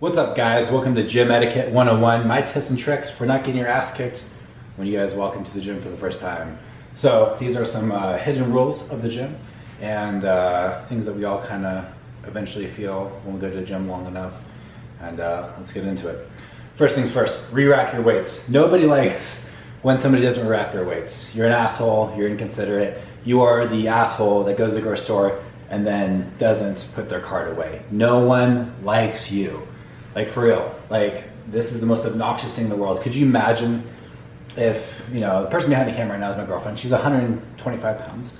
What's up, guys? Welcome to Gym Etiquette 101. My tips and tricks for not getting your ass kicked when you guys walk into the gym for the first time. So these are some hidden rules of the gym and things that we all kind of eventually feel when we go to the gym long enough. And let's get into it. First things first, re-rack your weights. Nobody likes when somebody doesn't re-rack their weights. You're an asshole, you're inconsiderate. You are the asshole that goes to the grocery store and then doesn't put their cart away. No one likes you. Like, for real, like, this is the most obnoxious thing in the world. Could you imagine if, you know, the person behind the camera right now is my girlfriend. She's 125 pounds.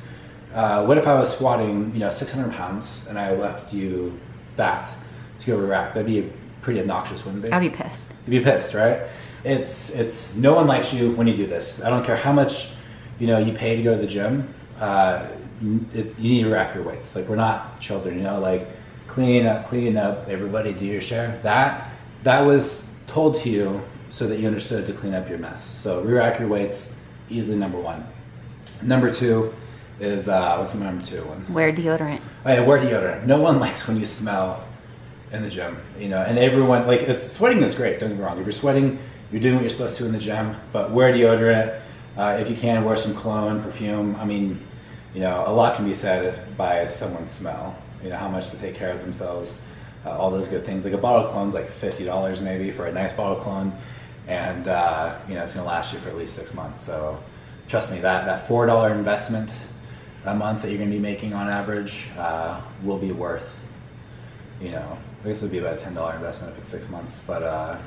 What if I was squatting, 600 pounds and I left you that to go re-rack? That'd be pretty obnoxious, wouldn't it? I'd be pissed. You'd be pissed, right? It's no one likes you when you do this. I don't care how much, you pay to go to the gym. You need to rack your weights. Like, we're not children, like, clean up, everybody do your share. That was told to you so that you understood to clean up your mess. So re-rack your weights, easily number one. Number two is, what's my number two one? Wear deodorant. Oh yeah, wear deodorant. No one likes when you smell in the gym, and everyone, like, sweating is great, don't get me wrong. If you're sweating, you're doing what you're supposed to in the gym, but wear deodorant. If you can, wear some cologne, perfume. I mean, a lot can be said by someone's smell. How much to take care of themselves, all those good things. Like, a bottle of cologne's like $50 maybe for a nice bottle of cologne, and it's gonna last you for at least 6 months. So trust me, that $4 investment a month that you're gonna be making on average will be worth, I guess it'll be about a $10 investment if it's 6 months, but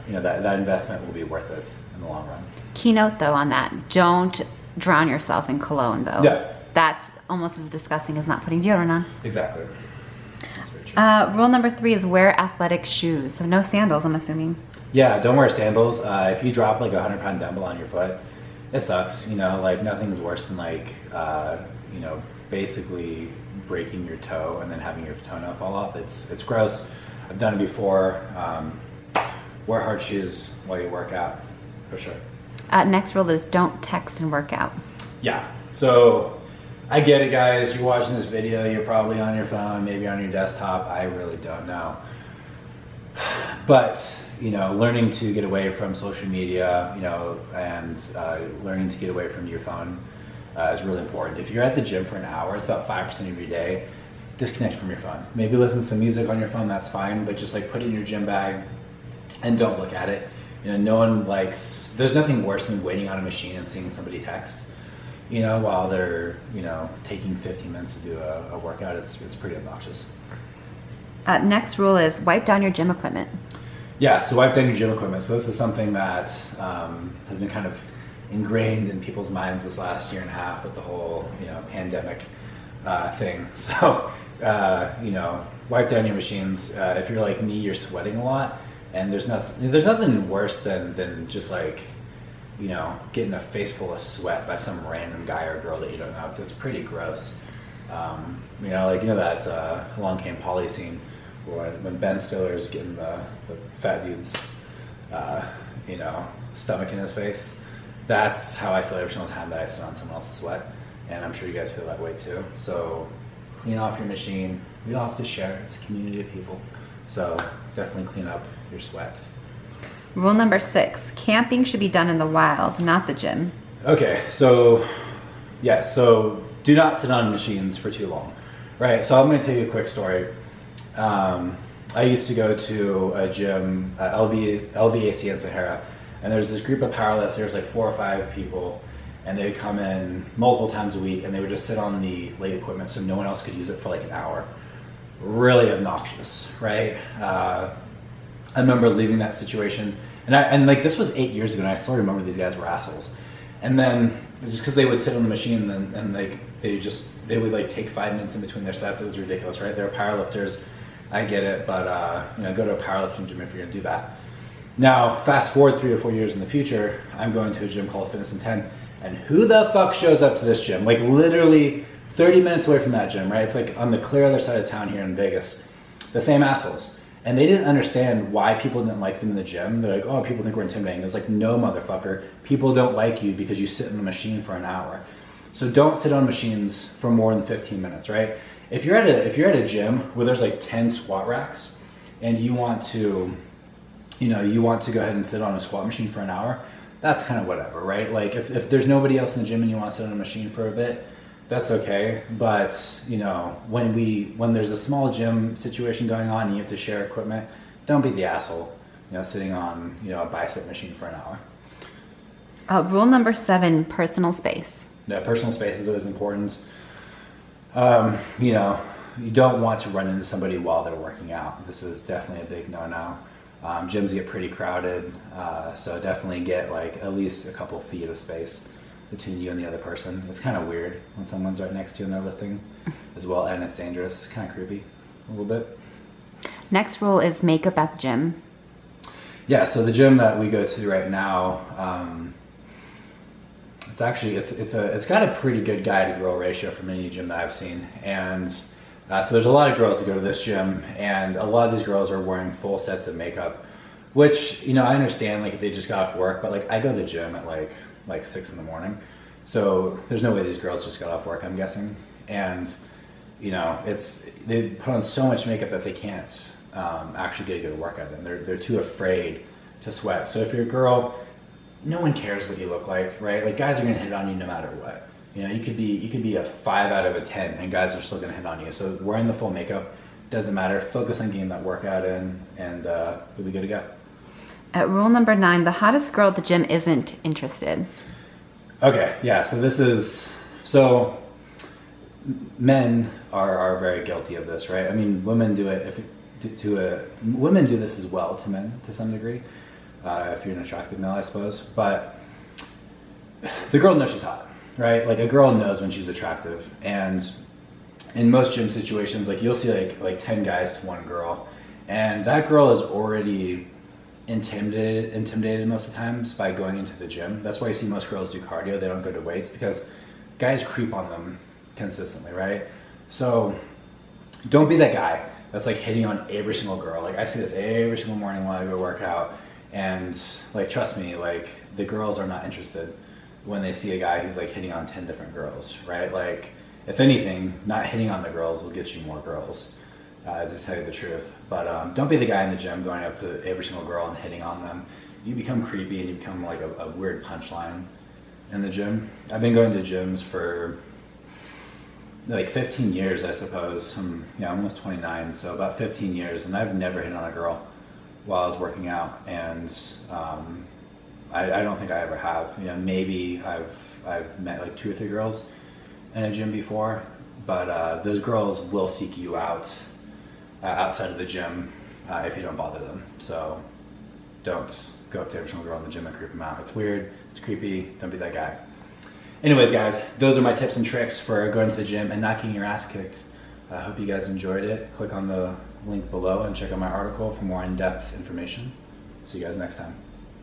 that investment will be worth it in the long run. Keynote though on that, don't drown yourself in cologne though. Yeah. That's almost as disgusting as not putting deodorant on. Exactly. That's very true. Rule number 3 is wear athletic shoes. So no sandals, I'm assuming. Yeah, don't wear sandals. If you drop like a 100-pound dumbbell on your foot, it sucks. Like, nothing's worse than basically breaking your toe and then having your toenail fall off. It's gross. I've done it before. Wear hard shoes while you work out, for sure. Next rule is don't text and work out. Yeah. So I get it, guys. You're watching this video. You're probably on your phone, maybe on your desktop. I really don't know. But learning to get away from social media, and learning to get away from your phone is really important. If you're at the gym for an hour, it's about 5% of your day. Disconnect from your phone. Maybe listen to some music on your phone. That's fine. But just put it in your gym bag and don't look at it. No one likes. There's nothing worse than waiting on a machine and seeing somebody text. While they're, taking 15 minutes to do a workout. It's pretty obnoxious. Next rule is wipe down your gym equipment. Yeah, so wipe down your gym equipment. So this is something that has been kind of ingrained in people's minds this last year and a half with the whole, pandemic thing. So, wipe down your machines. If you're like me, you're sweating a lot, and there's nothing worse than just getting a face full of sweat by some random guy or girl that you don't know. It's pretty gross. That Along Came Polly scene when Ben Stiller's getting the fat dude's, stomach in his face. That's how I feel every single time that I sit on someone else's sweat, and I'm sure you guys feel that way too. So clean off your machine. We all have to share. It's a community of people. So definitely clean up your sweat. Rule number 6, camping should be done in the wild, not the gym. Okay, so do not sit on machines for too long, right? So I'm going to tell you a quick story. I used to go to a gym, LVAC in Sahara, and there's this group of powerlifters, like 4 or 5 people, and they would come in multiple times a week, and they would just sit on the leg equipment so no one else could use it for like an hour. Really obnoxious, right? I remember leaving that situation, and this was 8 years ago, and I still remember these guys were assholes. And then just because they would sit on the machine and they would take 5 minutes in between their sets, it was ridiculous, right? They're powerlifters, I get it, but go to a powerlifting gym if you're gonna do that. Now, fast forward 3 or 4 years in the future, I'm going to a gym called Fitness in 10, and who the fuck shows up to this gym? Like, literally 30 minutes away from that gym, right? It's like on the clear other side of town here in Vegas. The same assholes. And they didn't understand why people didn't like them in the gym. They're like, oh, people think we're intimidating. It was like, no, motherfucker. People don't like you because you sit in the machine for an hour. So don't sit on machines for more than 15 minutes, right? If you're at a gym where there's like 10 squat racks and you want to you want to go ahead and sit on a squat machine for an hour, that's kind of whatever, right? Like if there's nobody else in the gym and you want to sit on a machine for a bit, that's okay. But when there's a small gym situation going on and you have to share equipment, don't be the asshole, sitting on a bicep machine for an hour. Rule number 7, personal space. Yeah, personal space is always important. You don't want to run into somebody while they're working out. This is definitely a big no-no. Gyms get pretty crowded, so definitely get like at least a couple feet of space between you and the other person. It's kind of weird when someone's right next to you and they're lifting as well, and it's dangerous, kind of creepy a little bit. Next rule is makeup at the gym. Yeah, so the gym that we go to right now, it's got a pretty good guy to girl ratio from any gym that I've seen, and so there's a lot of girls that go to this gym, and a lot of these girls are wearing full sets of makeup, which I understand like if they just got off work, but like I go to the gym at like 6 in the morning, so there's no way these girls just got off work, I'm guessing, and they put on so much makeup that they can't actually get a good workout in. They're too afraid to sweat. So if you're a girl, no one cares what you look like, right? Like guys are gonna hit on you no matter what. You could be a 5 out of a 10 and guys are still gonna hit on you. So wearing the full makeup doesn't matter. Focus on getting that workout in and you'll be good to go. Rule number 9, the hottest girl at the gym isn't interested. Okay, yeah, so men are very guilty of this, right? I mean, women do it women do this as well to men to some degree, if you're an attractive male, I suppose. But the girl knows she's hot, right? Like a girl knows when she's attractive, and in most gym situations, like you'll see like 10 guys to one girl, and that girl is already intimidated most of the times by going into the gym. That's why you see most girls do cardio. They don't go to weights because guys creep on them consistently, right? So don't be that guy that's like hitting on every single girl. Like I see this every single morning when I go work out, and like trust me, like the girls are not interested when they see a guy who's like hitting on 10 different girls, right? Like if anything, not hitting on the girls will get you more girls, to tell you the truth. But don't be the guy in the gym going up to every single girl and hitting on them. You become creepy and you become like a weird punchline in the gym. I've been going to gyms for like 15 years, I suppose. I'm almost 29, so about 15 years, and I've never hit on a girl while I was working out, and I don't think I ever have. Maybe I've met like 2 or 3 girls in a gym before, but those girls will seek you out outside of the gym if you don't bother them. So don't go up to every single girl in the gym and creep them out. It's weird, it's creepy, don't be that guy. Anyways, guys, those are my tips and tricks for going to the gym and not getting your ass kicked. I hope you guys enjoyed it. Click on the link below and check out my article for more in-depth information. See you guys next time.